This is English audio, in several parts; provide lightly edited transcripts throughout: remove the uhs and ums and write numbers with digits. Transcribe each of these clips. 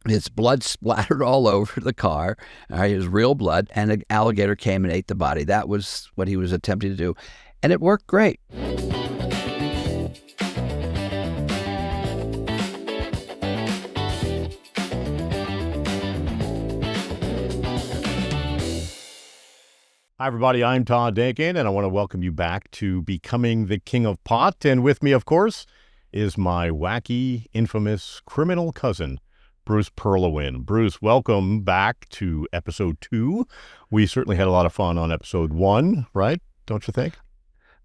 His blood splattered all over the car. It was real blood, and an alligator came and ate the body. That was what he was attempting to do, and it worked great. Hi, everybody. I'm Todd Dakin, and I want to welcome you back to Becoming the King of Pot. And with me, of course, is my wacky, infamous criminal cousin, Bruce Perlowin. Bruce, welcome back to episode 2. We certainly had a lot of fun on episode 1, right? Don't you think?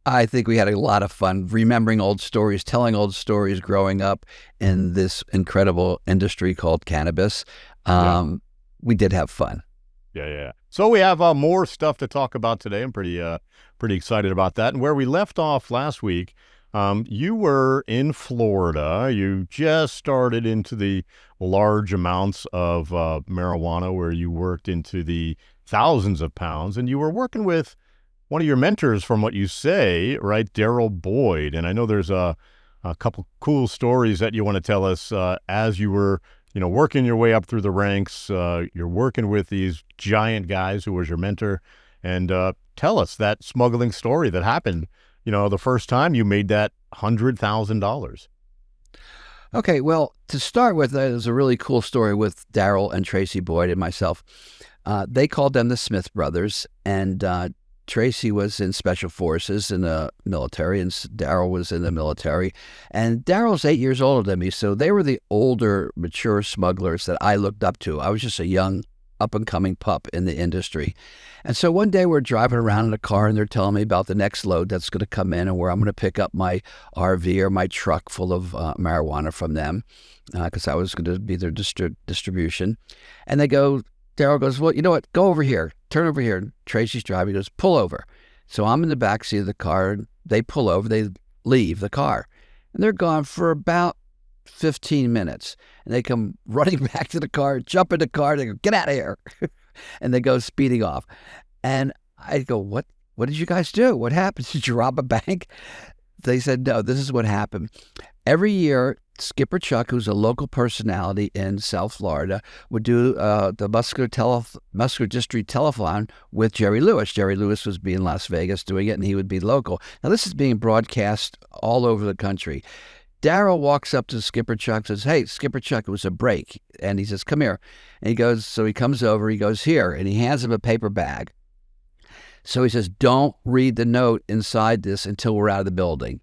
I think we had a lot of fun remembering old stories, telling old stories growing up in this incredible industry called cannabis. We did have fun. Yeah. So we have more stuff to talk about today. I'm pretty excited about that. And where we left off last week, you were in Florida. You just started into the large amounts of marijuana, where you worked into the thousands of pounds, and you were working with one of your mentors, from what you say, right, Daryl Boyd. And I know there's a couple cool stories that you want to tell us as you were, working your way up through the ranks. You're working with these giant guys who was your mentor. And tell us that smuggling story that happened, the first time you made that $100,000. Okay, well, to start with, there's a really cool story with Daryl and Tracy Boyd and myself. They called them the Smith brothers, and Tracy was in special forces in the military, and Daryl was in the military. And Daryl's 8 years older than me, so they were the older, mature smugglers that I looked up to. I was just a young, up-and-coming pup in the industry. And so one day we're driving around in a car, and they're telling me about the next load that's going to come in and where I'm going to pick up my RV or my truck full of marijuana from them, because I was going to be their distribution. And Daryl goes, well, you know what? Go over here. Turn over here. Tracy's driving. He goes, pull over. So I'm in the back seat of the car. They pull over. They leave the car. And they're gone for about 15 minutes. And they come running back to the car, jump in the car. They go, get out of here. And they go speeding off. And I go, what did you guys do? What happened? Did you rob a bank? They said, no, this is what happened. Every year, Skipper Chuck, who's a local personality in South Florida, would do the Muscular District Telethon with Jerry Lewis. Jerry Lewis was being in Las Vegas doing it, and he would be local. Now, this is being broadcast all over the country. Daryl walks up to Skipper Chuck and says, hey, Skipper Chuck, it was a break. And he says, come here. And he comes over, he goes, here, and he hands him a paper bag. So he says, don't read the note inside this until we're out of the building.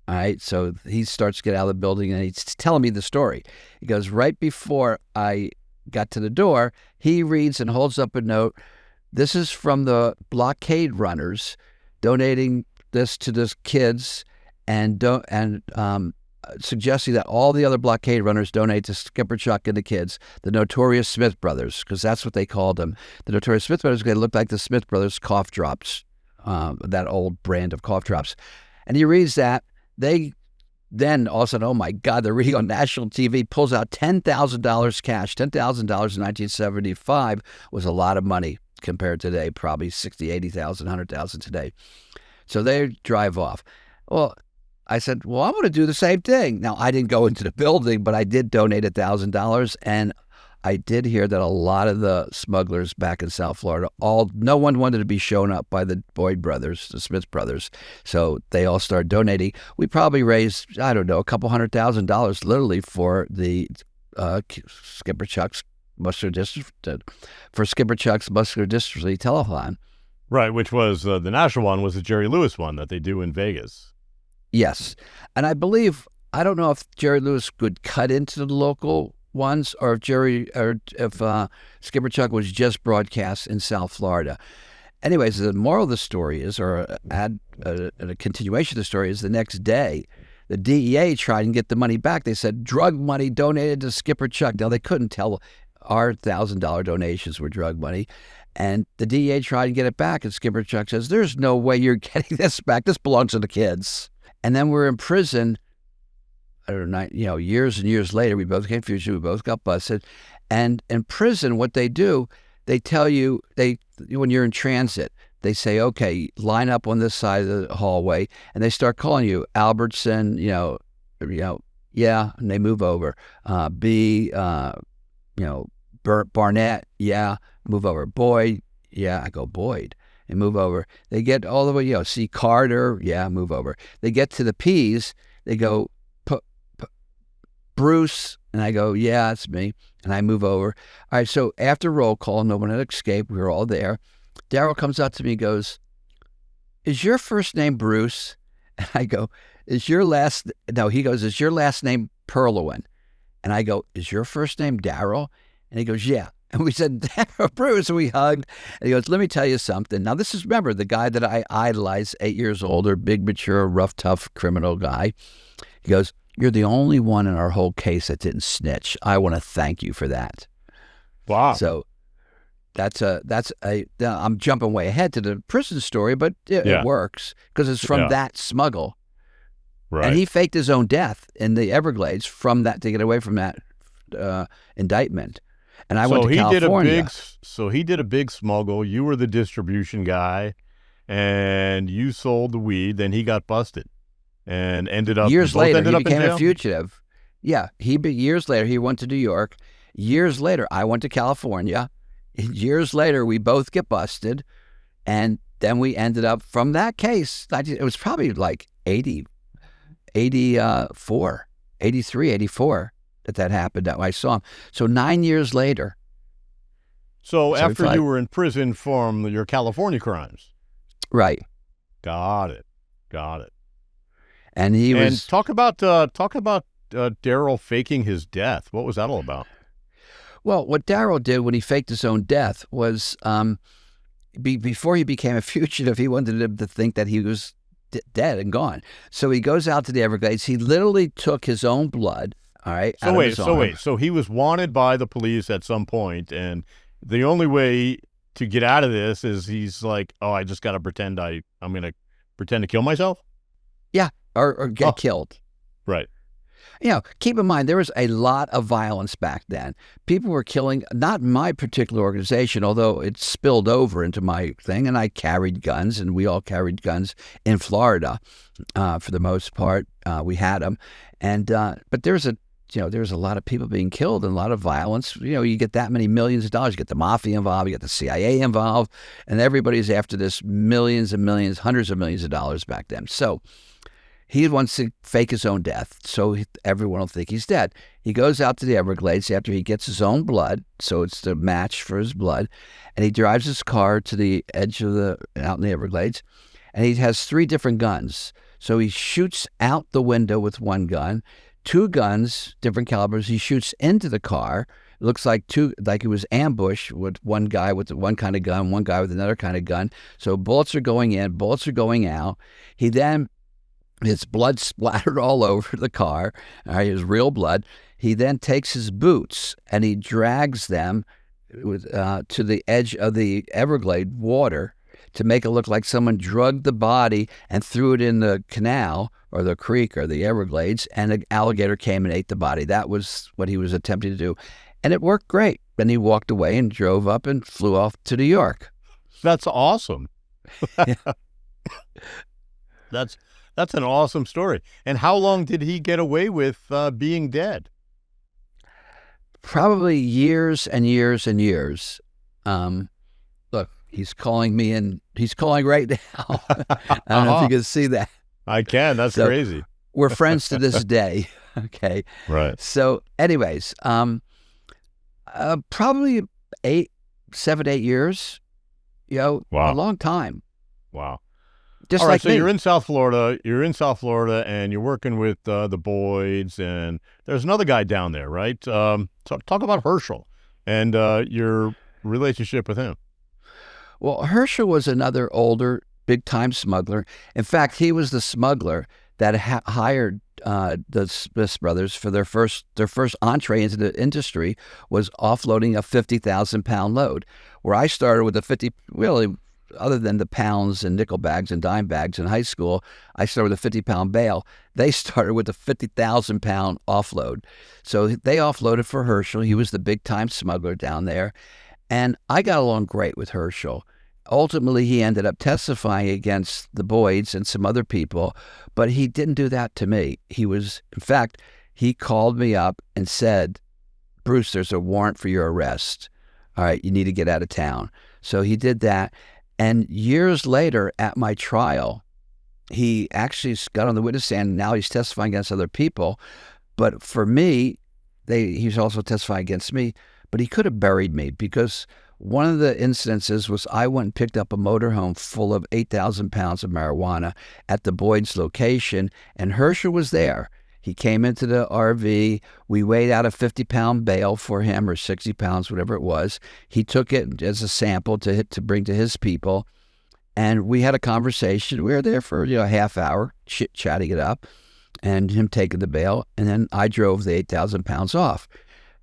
All right, so he starts to get out of the building, and he's telling me the story. He goes, right before I got to the door, he reads and holds up a note. This is from the blockade runners donating this to the kids and suggesting that all the other blockade runners donate to Skipper Chuck and the kids, the notorious Smith brothers, because that's what they called them. The notorious Smith brothers, they looked like the Smith brothers cough drops, that old brand of cough drops. And he reads that. They then all of a sudden, oh my God, they're reading on national TV, pulls out $10,000 cash. $10,000 in 1975 was a lot of money compared to today, probably $60,000, $80,000, $100,000 today. So they drive off. Well, I said, well, I'm going to do the same thing. Now, I didn't go into the building, but I did donate $1,000, and I did hear that a lot of the smugglers back in South Florida, no one wanted to be shown up by the Boyd brothers, the Smith brothers. So they all started donating. We probably raised, I don't know, a couple $100,000 literally for the Skipper Chuck's Muscular Dystrophy Telethon. Right, which was the national one was the Jerry Lewis one that they do in Vegas. Yes. And I don't know if Jerry Lewis would cut into the local ones, or if Skipper Chuck was just broadcast in South Florida. Anyways, the moral of the story is, or a continuation of the story is, the next day, the DEA tried and get the money back. They said drug money donated to Skipper Chuck. Now, they couldn't tell our $1,000 donations were drug money. And the DEA tried to get it back, and Skipper Chuck says, there's no way you're getting this back. This belongs to the kids. And then we're in prison. I don't know, years and years later, we both came fugitive, we both got busted. And in prison, what they do, they tell you, when you're in transit, they say, okay, line up on this side of the hallway, and they start calling you Albertson, yeah, and they move over. B, you know, Barnett, yeah, move over. Boyd, yeah, I go Boyd and move over. They get all the way, see Carter, yeah, move over. They get to the P's, they go Bruce, and I go, yeah, it's me, and I move over. All right, so after roll call, no one had escaped. We were all there. Daryl comes up to me and goes, is your first name Bruce? And I go, he goes, is your last name Perlowin? And I go, is your first name Daryl? And he goes, yeah. And we said, Bruce, and we hugged. And he goes, let me tell you something. Now, this is, remember, the guy that I idolized, 8 years older, big, mature, rough, tough criminal guy. He goes, you're the only one in our whole case that didn't snitch. I want to thank you for that. Wow. So I'm jumping way ahead to the prison story, but it works because it's from that smuggle. Right. And he faked his own death in the Everglades from that to get away from that indictment. And I went to California. So he did a big smuggle. You were the distribution guy, and you sold the weed. Then he got busted, and ended up years later. He became in jail? A fugitive. Yeah, years later he went to New York. Years later, I went to California. Years later, we both get busted, and then we ended up from that case. It was probably like 84, 83, 84 that happened. That I saw him. So 9 years later. So after you were in prison from your California crimes. Right. Got it. And talk about Daryl faking his death. What was that all about? Well, what Daryl did when he faked his own death was before he became a fugitive, he wanted him to think that he was dead and gone. So he goes out to the Everglades. He literally took his own blood. All right. So he was wanted by the police at some point, and the only way to get out of this is he's like, oh, I just got to pretend I'm going to pretend to kill myself. Yeah, or get killed. Right. Keep in mind, there was a lot of violence back then. People were killing, not my particular organization, although it spilled over into my thing, and I carried guns, and we all carried guns in Florida for the most part. We had them. But there's a lot of people being killed and a lot of violence. You get that many millions of dollars. You get the mafia involved. You get the CIA involved. And everybody's after this millions and millions, hundreds of millions of dollars back then. So he wants to fake his own death so everyone will think he's dead. He goes out to the Everglades after he gets his own blood, so it's the match for his blood, and he drives his car to the edge of out in the Everglades, and he has 3 different guns. So he shoots out the window with one gun, 2 guns, different calibers. He shoots into the car. It looks like it was ambush with one guy with one kind of gun, one guy with another kind of gun. So bullets are going in, bullets are going out. His blood splattered all over the car, his real blood. He then takes his boots and he drags them to the edge of the Everglade water to make it look like someone drugged the body and threw it in the canal or the creek or the Everglades, and an alligator came and ate the body. That was what he was attempting to do. And it worked great. Then he walked away and drove up and flew off to New York. That's awesome. That's an awesome story. And how long did he get away with being dead? Probably years and years and years. Look, he's calling me, and he's calling right now. I don't know if you can see that. I can. That's crazy. We're friends to this day. Okay. Right. So anyways, probably 7 to 8 years, Wow. A long time. Wow. Just all right, like so me. You're in South Florida, and you're working with the Boyds, and there's another guy down there, right? Talk about Herschel and your relationship with him. Well, Herschel was another older, big-time smuggler. In fact, he was the smuggler that hired the Smith brothers for their first entree into the industry was offloading a 50,000-pound load, where I started with a 50, really, other than the pounds and nickel bags and dime bags in high school, I started with a 50-pound bale. They started with a 50,000-pound offload. So they offloaded for Herschel. He was the big-time smuggler down there. And I got along great with Herschel. Ultimately, he ended up testifying against the Boyds and some other people, but he didn't do that to me. In fact, he called me up and said, Bruce, there's a warrant for your arrest. All right, you need to get out of town. So he did that. And years later at my trial, he actually got on the witness stand. Now he's testifying against other people. But for me, he's also testifying against me. But he could have buried me, because one of the incidences was I went and picked up a motorhome full of 8,000 pounds of marijuana at the Boyd's location, and Herschel was there. He came into the RV. We weighed out a 50-pound bale for him, or 60 pounds, whatever it was. He took it as a sample to bring to his people. And we had a conversation. We were there for a half hour, chatting it up, and him taking the bail. And then I drove the 8,000 pounds off.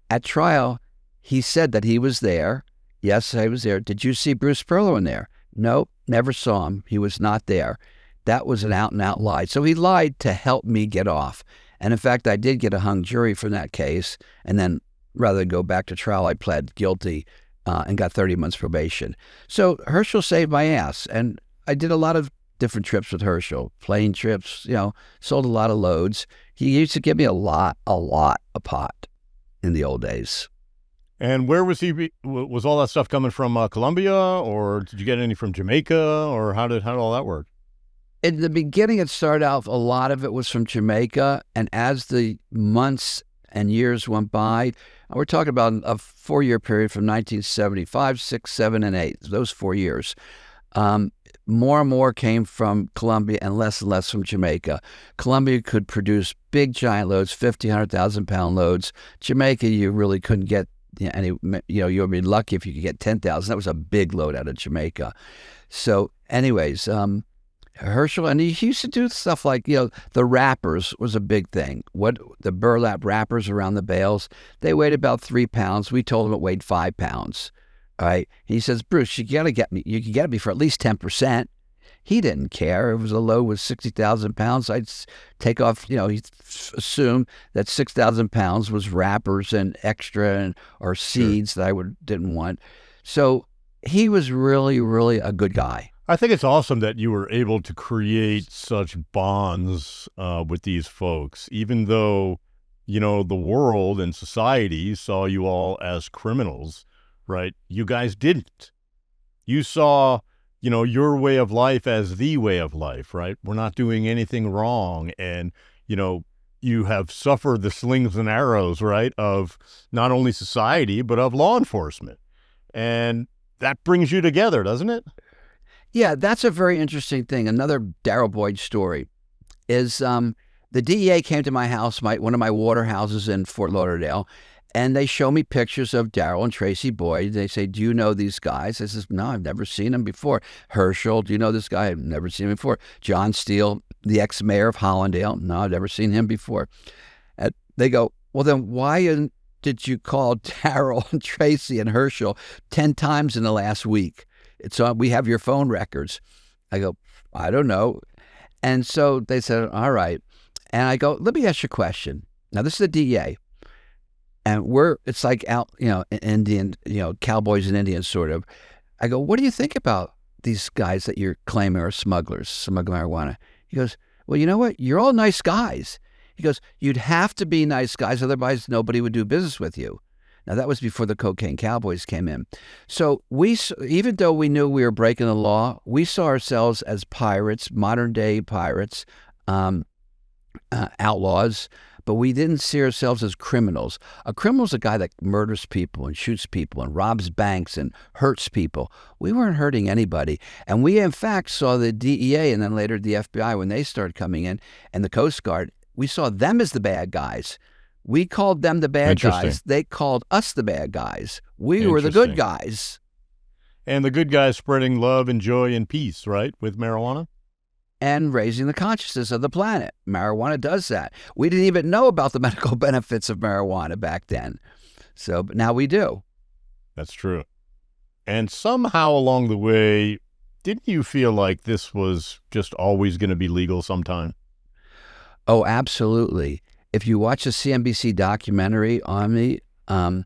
At trial, he said that he was there. Yes, I was there. Did you see Bruce Perlowin there? Nope, never saw him. He was not there. That was an out-and-out lie. So he lied to help me get off. And in fact, I did get a hung jury from that case. And then rather than go back to trial, I pled guilty and got 30 months probation. So Herschel saved my ass. And I did a lot of different trips with Herschel, plane trips, sold a lot of loads. He used to give me a lot of pot in the old days. And where was he? Was all that stuff coming from Colombia, or did you get any from Jamaica, or how did all that work? In the beginning, it started out, a lot of it was from Jamaica. And as the months and years went by, we're talking about a 4-year period from 1975, 6, 7, and 8, those 4 years. More and more came from Colombia and less from Jamaica. Colombia could produce big, giant loads, 50, 100,000 pound loads. Jamaica, you really couldn't get any, you would be lucky if you could get 10,000. That was a big load out of Jamaica. So anyways, Herschel, and he used to do stuff like, the wrappers was a big thing. The burlap wrappers around the bales, they weighed about 3 pounds. We told him it weighed 5 pounds. All right. And he says, Bruce, you can get me for at least 10%. He didn't care. It was a load with 60,000 pounds. I'd take off, he assumed that 6,000 pounds was wrappers and extra or seeds that I didn't want. So he was really, really a good guy. I think it's awesome that you were able to create such bonds with these folks, even though, the world and society saw you all as criminals, right? You guys didn't. You saw, your way of life as the way of life, right? We're not doing anything wrong. And, you have suffered the slings and arrows, right, of not only society, but of law enforcement. And that brings you together, doesn't it? Yeah, that's a very interesting thing. Another Darrell Boyd story is the DEA came to my house, one of my water houses in Fort Lauderdale, and they show me pictures of Darrell and Tracy Boyd. They say, do you know these guys? I says, no, I've never seen them before. Herschel, do you know this guy? I've never seen him before. John Steele, the ex-mayor of Hollandale. No, I've never seen him before. And they go, well, then why did you call Darrell and Tracy and Herschel 10 times in the last week? We have your phone records. I go, I don't know. And so they said, all right. And I go, let me ask you a question. Now, this is the DEA. And it's like out, Indian, cowboys and Indians sort of. I go, what do you think about these guys that you're claiming are smugglers, smuggle marijuana? He goes, well, you know what? You're all nice guys. He goes, you'd have to be nice guys, otherwise nobody would do business with you. Now, that was before the cocaine cowboys came in. So even though we knew we were breaking the law, we saw ourselves as pirates, modern-day pirates, outlaws, but we didn't see ourselves as criminals. A criminal's a guy that murders people and shoots people and robs banks and hurts people. We weren't hurting anybody. And we, in fact, saw the DEA and then later the FBI when they started coming in, and the Coast Guard, we saw them as the bad guys. We called them the bad guys. They called us the bad guys. We were the good guys. And the good guys spreading love and joy and peace, right, with marijuana? And raising the consciousness of the planet. Marijuana does that. We didn't even know about the medical benefits of marijuana back then. But now we do. That's true. And somehow along the way, didn't you feel like this was just always going to be legal sometime? Oh, absolutely. If you watch a CNBC documentary on me, in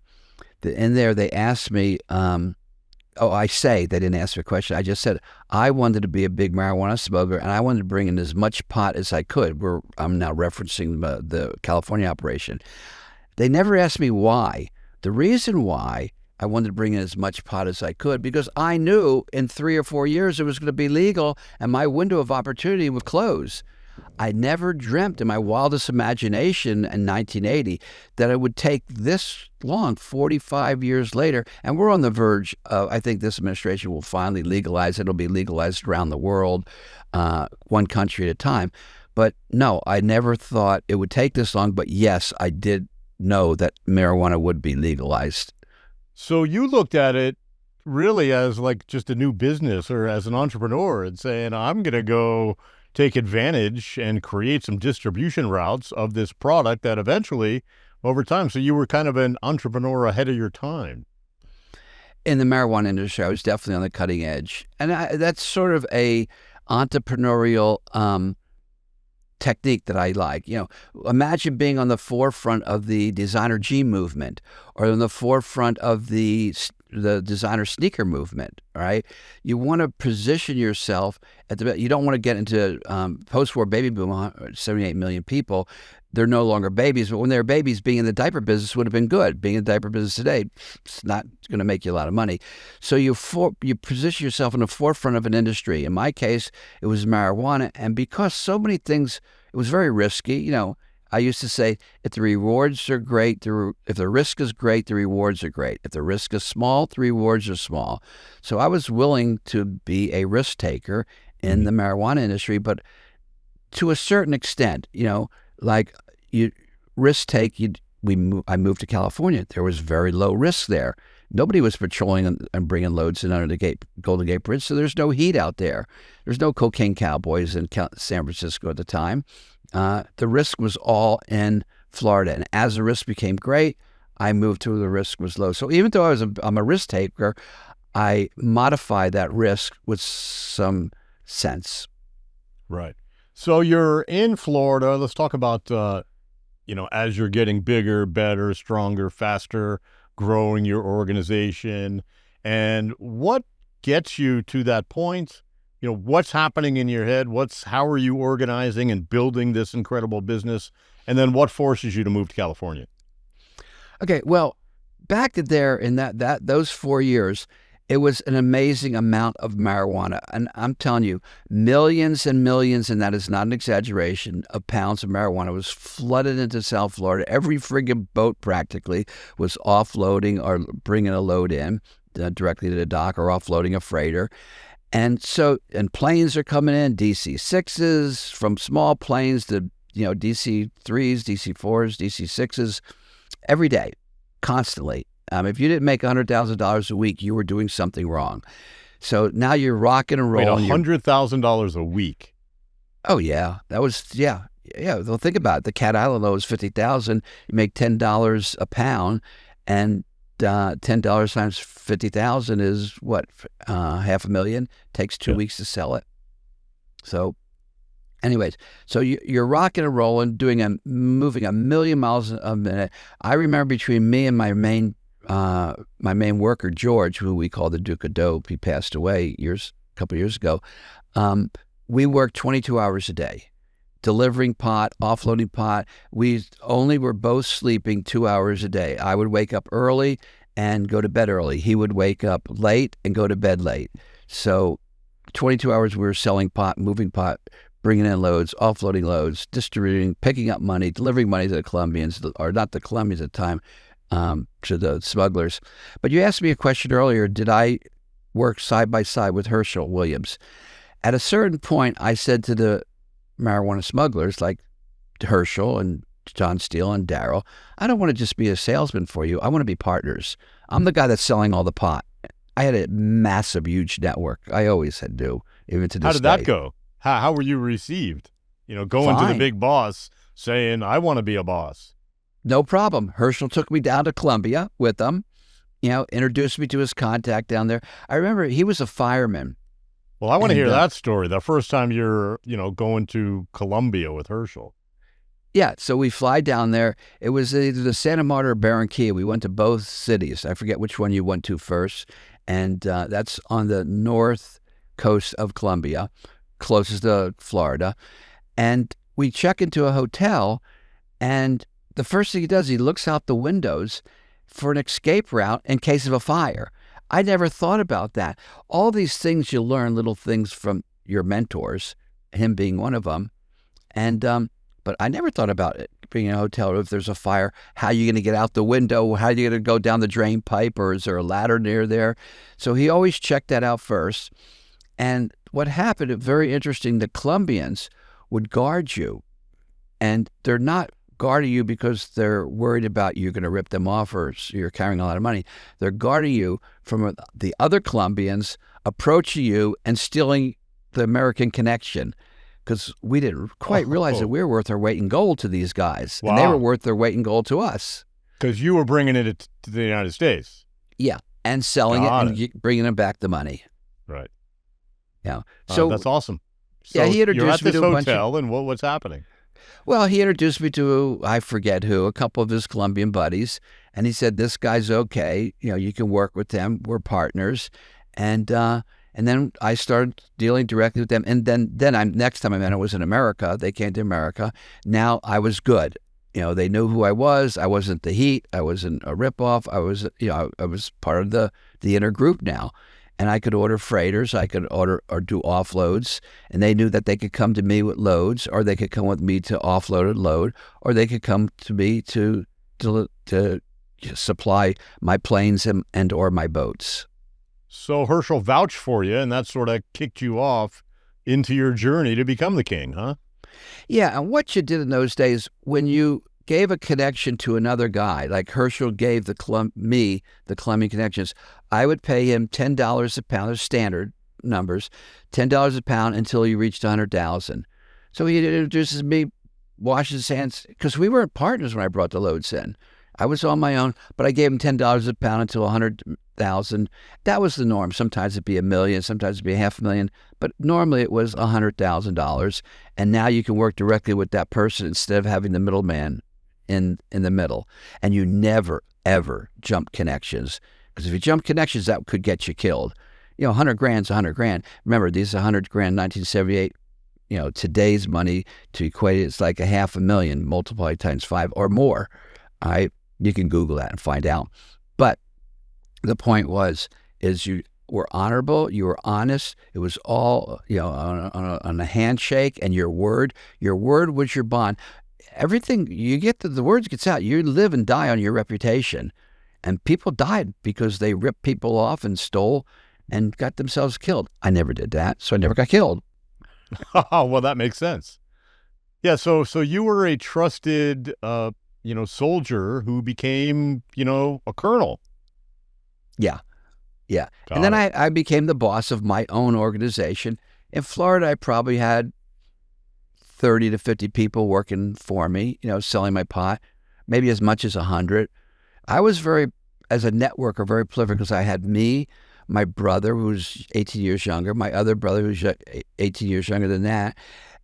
there they asked me, they didn't ask me a question. I just said, I wanted to be a big marijuana smuggler, and I wanted to bring in as much pot as I could. I'm now referencing the California operation. They never asked me why. The reason why I wanted to bring in as much pot as I could, because I knew in 3 or 4 years it was going to be legal and my window of opportunity would close. I never dreamt in my wildest imagination in 1980 that it would take this long, 45 years later. And we're on the verge of, I think this administration will finally legalize it. It'll be legalized around the world, one country at a time. But no, I never thought it would take this long. But yes, I did know that marijuana would be legalized. So you looked at it really as like just a new business or as an entrepreneur and saying, I'm going to go take advantage and create some distribution routes of this product that eventually over time. So you were kind of an entrepreneur ahead of your time. In the marijuana industry, I was definitely on the cutting edge. And that's sort of a entrepreneurial technique that I like. Imagine being on the forefront of the designer G movement or on the forefront of the designer sneaker movement, right? You want to position yourself you don't want to get into post-war baby boom, 78 million people. They're no longer babies, but when they were babies, being in the diaper business would have been good. Being in the diaper business today, it's not going to make you a lot of money. So you position yourself in the forefront of an industry. In my case, it was marijuana. And because so many things, it was very risky. I used to say, if the rewards are great, if the risk is great, the rewards are great. If the risk is small, the rewards are small. So I was willing to be a risk taker in the marijuana industry, but to a certain extent, like you risk take. I moved to California. There was very low risk there. Nobody was patrolling and bringing loads in under the Golden Gate Bridge, so there's no heat out there. There's no cocaine cowboys in San Francisco at the time. The risk was all in Florida, and as the risk became great, I moved to where the risk was low. So even though I'm a risk taker, I modified that risk with some sense. Right. So you're in Florida. Let's talk about, as you're getting bigger, better, stronger, faster, growing your organization, and what gets you to that point? What's happening in your head? How are you organizing and building this incredible business? And then what forces you to move to California? Okay, well, back there in those 4 years, it was an amazing amount of marijuana. And I'm telling you, millions and millions, and that is not an exaggeration, of pounds of marijuana was flooded into South Florida. Every friggin' boat practically was offloading or bringing a load in directly to the dock or offloading a freighter. And planes are coming in, DC-6s, from small planes to, DC-3s, DC-4s, DC-6s, every day, constantly. If you didn't make $100,000 a week, you were doing something wrong. So now you're rocking and rolling. Wait, $100,000 a week? Oh, yeah. That was, yeah. Well, think about it. The Cat Island load was $50,000. You make $10 a pound, and $10 times 50,000 is what? $500,000. Takes 2 weeks to sell it. So anyways, so you're rocking and rolling, moving 1,000,000 miles a minute. I remember between me and my main worker, George, who we call the Duke of Dope, he passed away a couple years ago. We worked 22 hours a day, delivering pot, offloading pot. We only were both sleeping 2 hours a day. I would wake up early and go to bed early. He would wake up late and go to bed late. So 22 hours we were selling pot, moving pot, bringing in loads, offloading loads, distributing, picking up money, delivering money to the Colombians, or not the Colombians at the time, to the smugglers. But you asked me a question earlier, did I work side by side with Herschel Williams? At a certain point, I said to the marijuana smugglers like Herschel and John Steele and Darryl, I don't want to just be a salesman for you. I want to be partners. I'm the guy that's selling all the pot. I had a massive, huge network. I always had to, even to this day. How did that go? How were you received? Going Fine. to the big boss saying, I want to be a boss. No problem. Herschel took me down to Colombia with them, introduced me to his contact down there. I remember he was a fireman. Well, I want to hear that story. The first time you're, going to Colombia with Herschel. Yeah, so we fly down there. It was either the Santa Marta or Barranquilla. We went to both cities. I forget which one you went to first. And that's on the north coast of Colombia, closest to Florida. And we check into a hotel, and the first thing he does, he looks out the windows, for an escape route in case of a fire. I never thought about that. All these things you learn, little things from your mentors, him being one of them. And but I never thought about it being in a hotel. If there's a fire, how are you going to get out the window? How are you going to go down the drain pipe? Or is there a ladder near there? So he always checked that out first. And what happened, very interesting, the Colombians would guard you. And they're not guarding you because they're worried about you're going to rip them off or you're carrying a lot of money. They're guarding you from the other Colombians approaching you and stealing the American connection, because we didn't quite realize that we were worth our weight in gold to these guys. Wow. And they were worth their weight in gold to us. Because you were bringing it to the United States. Yeah, and selling it and bringing them back the money. Right. Yeah. So that's awesome. So yeah, he introduced me to a bunch of hotel, and what's happening? Well, he introduced me to, I forget who, a couple of his Colombian buddies. And he said, this guy's okay. You know, you can work with them. We're partners. And then I started dealing directly with them. And then next time I met him was in America. They came to America. Now I was good. You know, they knew who I was. I wasn't the heat. I wasn't a ripoff. I was, I was part of the inner group now. And I could order freighters, I could order or do offloads, and they knew that they could come to me with loads, or they could come with me to offload a load, or they could come to me to supply my planes and or my boats. So Herschel vouched for you, and that sort of kicked you off into your journey to become the king, huh? Yeah, and what you did in those days, when you gave a connection to another guy, like Herschel gave me the Colombian connections, I would pay him $10 a pound, those standard numbers, $10 a pound until he reached 100,000. So he introduces me, washes his hands, because we weren't partners when I brought the loads in. I was on my own, but I gave him $10 a pound until 100,000. That was the norm. Sometimes it'd be $1 million, sometimes it'd be $500,000, but normally it was $100,000. And now you can work directly with that person instead of having the middleman in the middle. And you never, ever jump connections, because if you jump connections, that could get you killed. You know, 100 grand's 100 grand. Remember, these 100 grand, 1978, you know, today's money to equate it, it's like $500,000 multiplied times 5 or more. All right. You can Google that and find out. But the point is you were honorable, you were honest. It was all, you know, on a handshake, and your word was your bond. Everything you get, the words gets out. You live and die on your reputation. And people died because they ripped people off and stole and got themselves killed. I never did that, so I never got killed. Well, that makes sense. Yeah, so you were a trusted soldier who became, a colonel. Yeah. And then I became the boss of my own organization. In Florida, I probably had 30 to 50 people working for me, selling my pot, maybe as much as 100. I was as a networker, very prolific, because I had me, my brother, who's 18 years younger, my other brother, who's 18 years younger than that.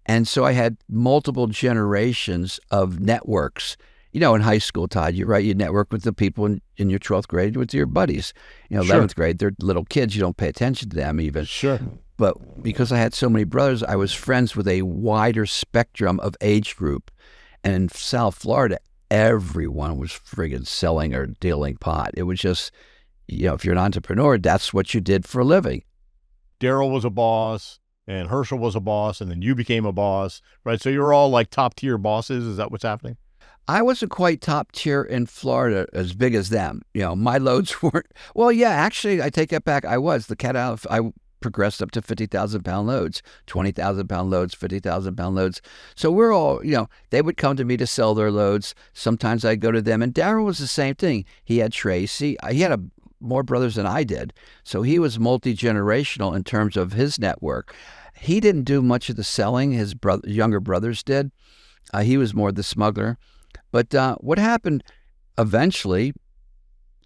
And so I had multiple generations of networks. In high school, Todd, you network with the people in your 12th grade with your buddies. 11th grade, they're little kids. You don't pay attention to them even. Sure. But because I had so many brothers, I was friends with a wider spectrum of age group. And in South Florida, everyone was friggin' selling or dealing pot. It was just, if you're an entrepreneur, that's what you did for a living. Daryl was a boss, and Herschel was a boss, and then you became a boss, right? So you're all like top tier bosses. Is that what's happening? I wasn't quite top tier in Florida as big as them. My loads weren't. Well, yeah, actually, I take that back. I was. I progressed up to 50,000 pound loads, 20,000 pound loads, 50,000 pound loads. So we're all, they would come to me to sell their loads. Sometimes I'd go to them. And Daryl was the same thing. He had Tracy. He had more brothers than I did. So he was multi-generational in terms of his network. He didn't do much of the selling. His younger brothers did. He was more the smuggler. But what happened eventually,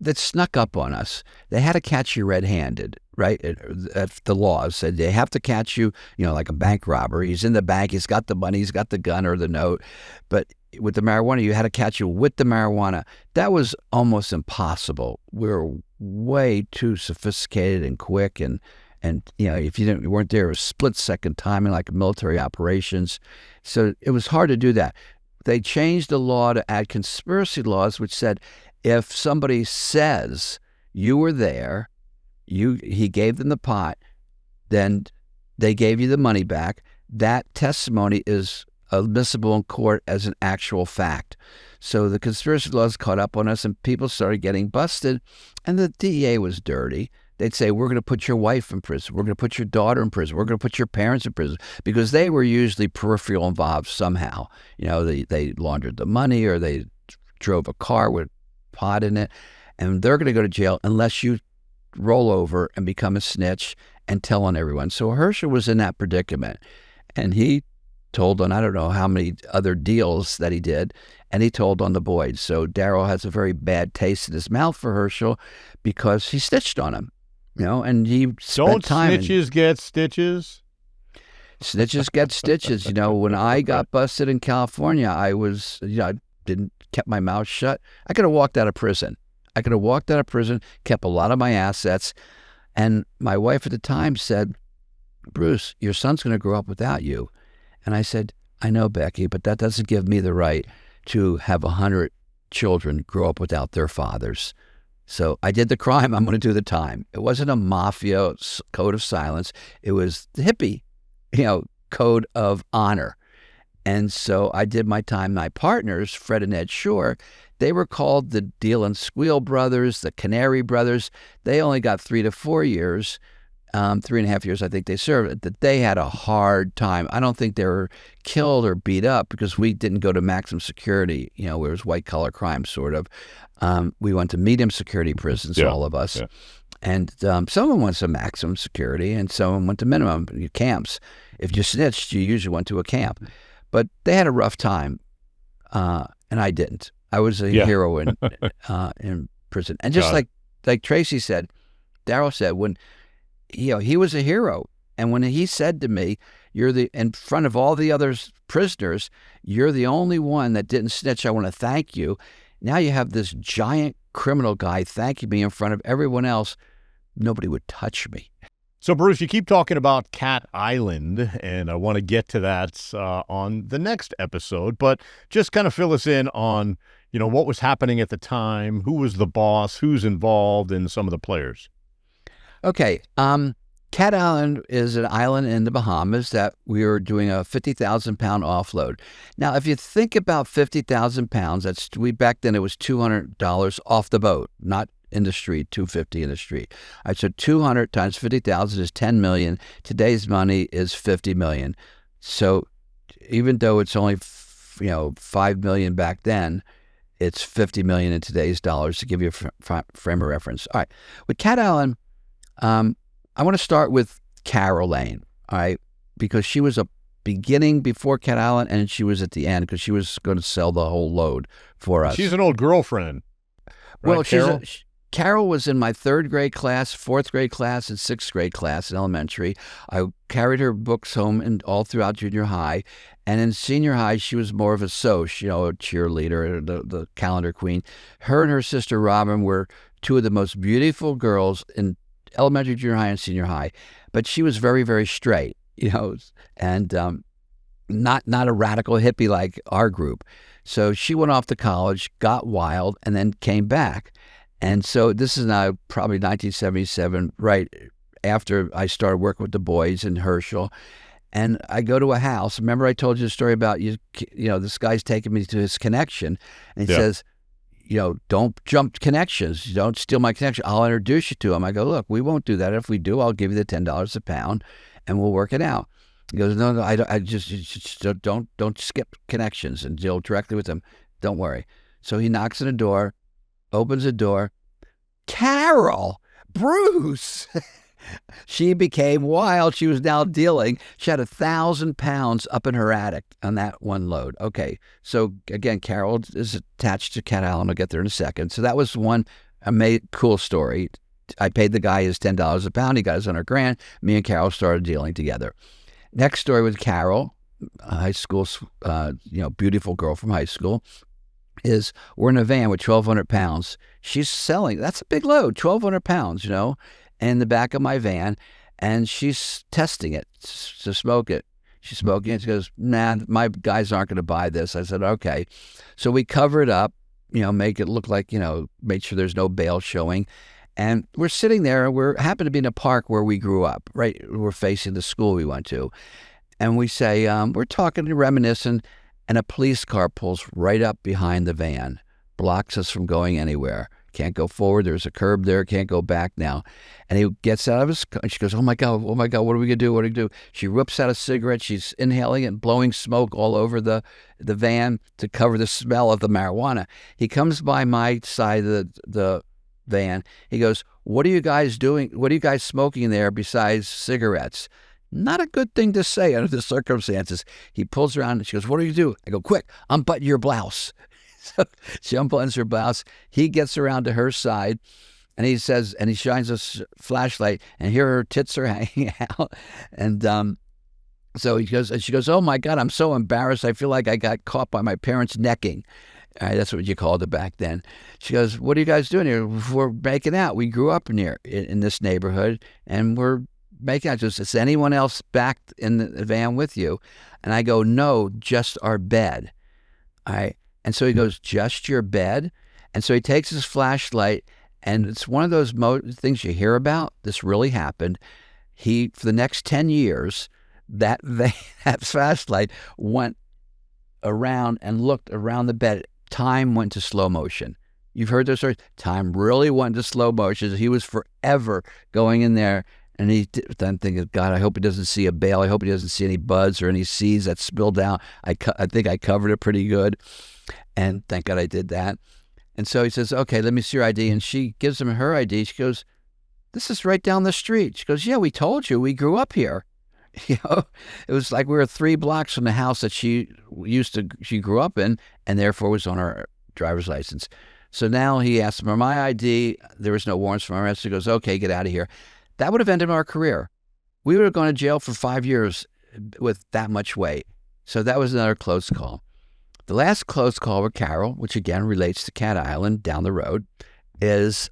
that snuck up on us. They had to catch you red-handed, right? The laws said they have to catch you, like a bank robber. He's in the bank, he's got the money, he's got the gun or the note. But with the marijuana, you had to catch you with the marijuana. That was almost impossible. We were way too sophisticated and quick, and if you weren't there, it was split-second timing like military operations. So it was hard to do that. They changed the law to add conspiracy laws, which said if somebody says you were there, he gave them the pot, then they gave you the money back, that testimony is admissible in court as an actual fact. So the conspiracy laws caught up on us, and people started getting busted, and the DEA was dirty. They'd say, we're going to put your wife in prison. We're going to put your daughter in prison. We're going to put your parents in prison, because they were usually peripheral involved somehow. They laundered the money, or they drove a car with pot in it, and they're going to go to jail unless you roll over and become a snitch and tell on everyone. So Herschel was in that predicament, and he told on I don't know how many other deals that he did, and he told on the Boyds. So Darryl has a very bad taste in his mouth for Herschel because he snitched on him, and he spent time. Don't snitches get stitches? Snitches get stitches. When I got busted in California, I was, I didn't kept my mouth shut. I could have walked out of prison. Kept a lot of my assets. And my wife at the time said, Bruce, your son's going to grow up without you. And I said, I know, Becky, but that doesn't give me the right to have 100 children grow up without their fathers. So I did the crime. I'm going to do the time. It wasn't a mafia code of silence. It was the hippie, code of honor. And so I did my time. My partners, Fred and Ed Shore, they were called the Deal and Squeal brothers, the Canary brothers. They only got 3 to 4 years. 3.5 years, I think they served. That they had a hard time. I don't think they were killed or beat up because we didn't go to maximum security. Where it was white collar crime, sort of. We went to medium security prisons, all of us, and someone went to maximum security, and someone went to minimum camps. If you snitched, you usually went to a camp. But they had a rough time, and I didn't. I was a hero in prison, and just like Tracy said, Darryl said when. He was a hero. And when he said to me, in front of all the other prisoners, you're the only one that didn't snitch. I want to thank you. Now you have this giant criminal guy thanking me in front of everyone else. Nobody would touch me. So, Bruce, you keep talking about Cat Island, and I want to get to that on the next episode. But just kind of fill us in on, what was happening at the time, who was the boss, who's involved, and some of the players. Okay. Cat Island is an island in the Bahamas that we were doing a 50,000 pound offload. Now, if you think about 50,000 pounds, back then it was $200 off the boat, not in the street, $250 in the street. All right, so 200 times 50,000 is 10 million. Today's money is 50 million. So even though it's only, 5 million back then, it's 50 million in today's dollars, to give you a frame of reference. All right, with Cat Island, I want to start with Carol Lane, all right, because she was a beginning before Cat Island, and she was at the end because she was going to sell the whole load for us. She's an old girlfriend. Right, well, Carol? Carol was in my 3rd grade class, 4th grade class, and 6th grade class in elementary. I carried her books home and all throughout junior high. And in senior high, she was more of a soc, a cheerleader, the calendar queen. Her and her sister Robin were two of the most beautiful girls in elementary, junior high, and senior high. But she was very, very straight, and not a radical hippie like our group. So she went off to college, got wild, and then came back. And so this is now probably 1977, right after I started working with the Boyds and Herschel. And I go to a house. Remember I told you the story about, this guy's taking me to his connection. And he says, don't jump connections. Don't steal my connection. I'll introduce you to him. I go, look, we won't do that. If we do, I'll give you the $10 a pound and we'll work it out. He goes, no, I just don't skip connections and deal directly with them. Don't worry. So he knocks on the door, opens the door. Carol, Bruce. She became wild. She was now dealing. She had 1,000 pounds up in her attic on that one load. Okay. So again, Carol is attached to Cat Island. I'll get there in a second. So that was one cool story. I paid the guy his $10 a pound. He got his $100,000. Me and Carol started dealing together. Next story with Carol, high school, beautiful girl from high school, is we're in a van with 1,200 pounds. She's selling. That's a big load, 1,200 pounds, in the back of my van, and she's testing it to smoke it. She's smoking it. She goes, nah, my guys aren't going to buy this. I said, okay. So we cover it up, make it look like, make sure there's no bail showing. And we're sitting there, we happen to be in a park where we grew up, right? We're facing the school we went to. And we say, we're talking and reminiscing, and a police car pulls right up behind the van, blocks us from going anywhere. Can't go forward. There's a curb there. Can't go back now. And he gets out of his car. She goes, oh my God, what are we going to do? What do we do? She rips out a cigarette. She's inhaling it and blowing smoke all over the van to cover the smell of the marijuana. He comes by my side of the van. He goes, what are you guys doing? What are you guys smoking there besides cigarettes? Not a good thing to say under the circumstances. He pulls around and she goes, what do you do? I go, quick, unbutton your blouse. So she unbuttons her blouse. He gets around to her side, and he says, and he shines a flashlight, and here her tits are hanging out. And so he goes, and she goes, oh my God, I'm so embarrassed. I feel like I got caught by my parents necking. All right, that's what you called it back then. She goes, what are you guys doing here? We're making out. We grew up in this neighborhood, and we're making out. Just, is anyone else back in the van with you? And I go, no, just our bed. All right. And so he goes, just your bed? And so he takes his flashlight, and it's one of those things you hear about. This really happened. For the next 10 years, that flashlight went around and looked around the bed. Time went to slow motion. You've heard those stories. Time really went to slow motion. He was forever going in there. And then thinking, God, I hope he doesn't see a bail. I hope he doesn't see any buds or any seeds that spilled out. I think I covered it pretty good. And thank God I did that. And so he says, okay, let me see your ID. And she gives him her ID. She goes, this is right down the street. She goes, yeah, we told you. We grew up here. It was like we were 3 blocks from the house that she grew up in, and therefore was on her driver's license. So now he asked for my ID. There was no warrants for my arrest. He goes, okay, get out of here. That would have ended our career. We would have gone to jail for 5 years with that much weight. So that was another close call. The last close call with Carol, which again relates to Cat Island down the road, is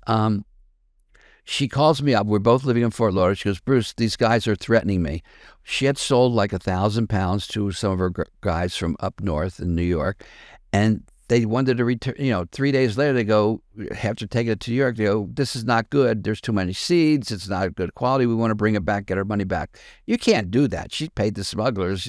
she calls me up. We're both living in Fort Lauderdale. She goes, Bruce, these guys are threatening me. She had sold like 1,000 pounds to some of her guys from up north in New York, and they wanted to return. 3 days later, they go, after taking it to New York, they go, this is not good. There's too many seeds. It's not good quality. We want to bring it back, get our money back. You can't do that. She paid the smugglers,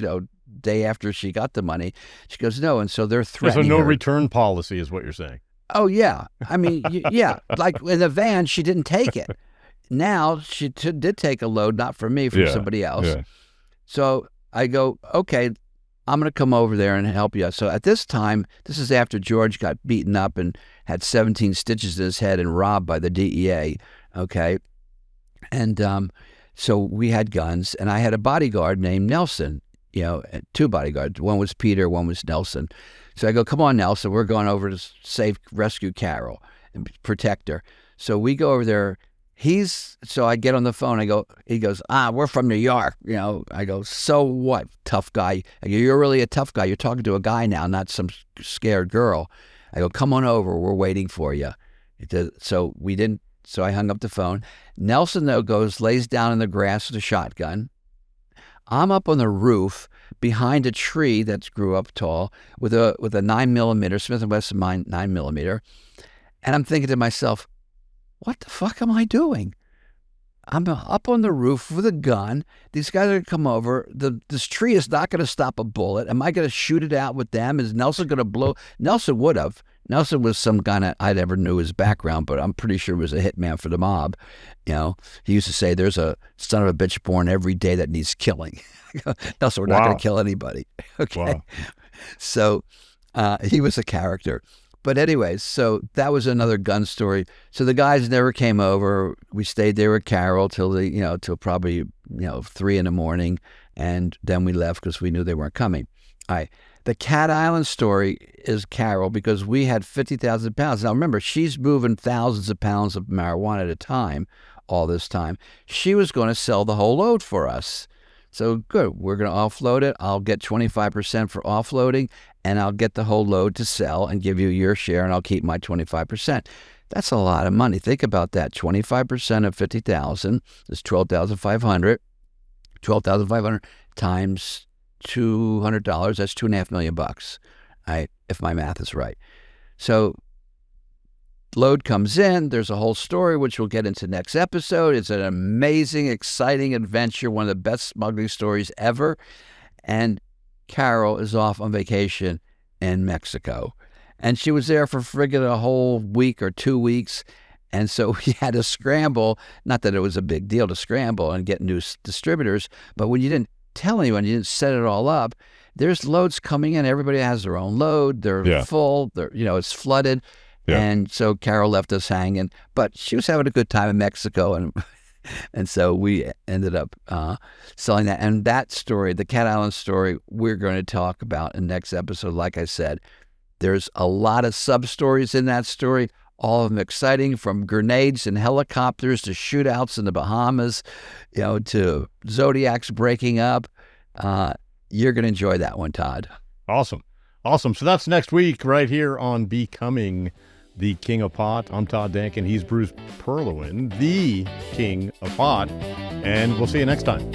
day after she got the money. She goes, no. And so they're threatening There's a no her. return policy is what you're saying. Oh, yeah. I mean, yeah. Like in the van, she didn't take it. Now she did take a load, not from me, from somebody else. Yeah. So I go, okay, I'm going to come over there and help you. So at this time, this is after George got beaten up and had 17 stitches in his head and robbed by the DEA. Okay. And so we had guns, and I had a bodyguard named Nelson, 2 bodyguards. One was Peter, one was Nelson. So I go, come on, Nelson, we're going over to rescue Carol and protect her. So we go over there. So I get on the phone. He goes, we're from New York. I go, so what, tough guy? I go, you're really a tough guy. You're talking to a guy now, not some scared girl. I go, come on over. We're waiting for you. So we didn't. So I hung up the phone. Nelson, though, lays down in the grass with a shotgun. I'm up on the roof behind a tree that grew up tall with a 9mm, Smith & Wesson 9mm. And I'm thinking to myself, what the fuck am I doing? I'm up on the roof with a gun. These guys are going to come over. This tree is not going to stop a bullet. Am I going to shoot it out with them? Is Nelson going to blow? Nelson would have. Nelson was some guy that I never knew his background, but I'm pretty sure he was a hitman for the mob. He used to say, there's a son of a bitch born every day that needs killing. Nelson, we're not going to kill anybody. Okay. Wow. So he was a character. But anyways, so that was another gun story. So the guys never came over. We stayed there with Carol till till probably 3 a.m, and then we left because we knew they weren't coming. All right. The Cat Island story is Carol because we had 50,000 pounds. Now remember, she's moving thousands of pounds of marijuana at a time. All this time, she was going to sell the whole load for us. So good, we're going to offload it. I'll get 25% for offloading, and I'll get the whole load to sell and give you your share, and I'll keep my 25%. That's a lot of money. Think about that. 25% of 50,000 is 12,500. 12,500 times $200. That's $2.5 million. If my math is right. So load comes in. There's a whole story, which we'll get into next episode. It's an amazing, exciting adventure, one of the best smuggling stories ever. And Carol is off on vacation in Mexico. And she was there for friggin' a whole week or 2 weeks. And so we had to scramble. Not that it was a big deal to scramble and get new distributors, but when you didn't tell anyone, you didn't set it all up, there's loads coming in. Everybody has their own load. They're full. It's flooded. Yeah. And so Carol left us hanging. But she was having a good time in Mexico, and so we ended up selling that. And that story, the Cat Island story, we're going to talk about in the next episode. Like I said, there's a lot of sub-stories in that story, all of them exciting, from grenades and helicopters to shootouts in the Bahamas, to Zodiacs breaking up. You're going to enjoy that one, Todd. Awesome. So that's next week right here on Becoming the King of Pot. I'm Todd Dankin. He's Bruce Perlowin, the King of Pot. And we'll see you next time.